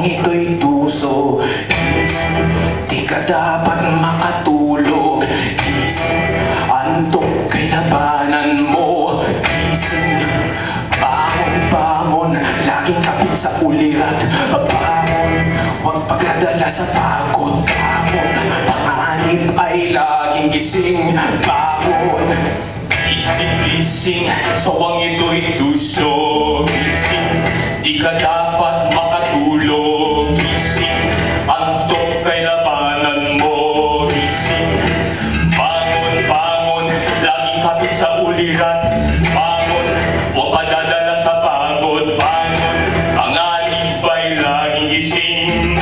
ito'y tuso. Gising, di ka dapat makatulog. Gising, antok kay labanan mo. Gising, bangon, bangon, laging kapit sa ulirat. Bangon, huwag pagdadala sa pagod. Bangon, panganib ay laging gising. Bangon, gising, gising, sawang ito'y tuso. Gising, di ka dapat makatulog. Gising, antok kay labanan mo. Gising, bangon, bangon, laging kapit sa ulirat. Bangon, huwag padadala sa pagod. Bangon, panganib ay laging gising.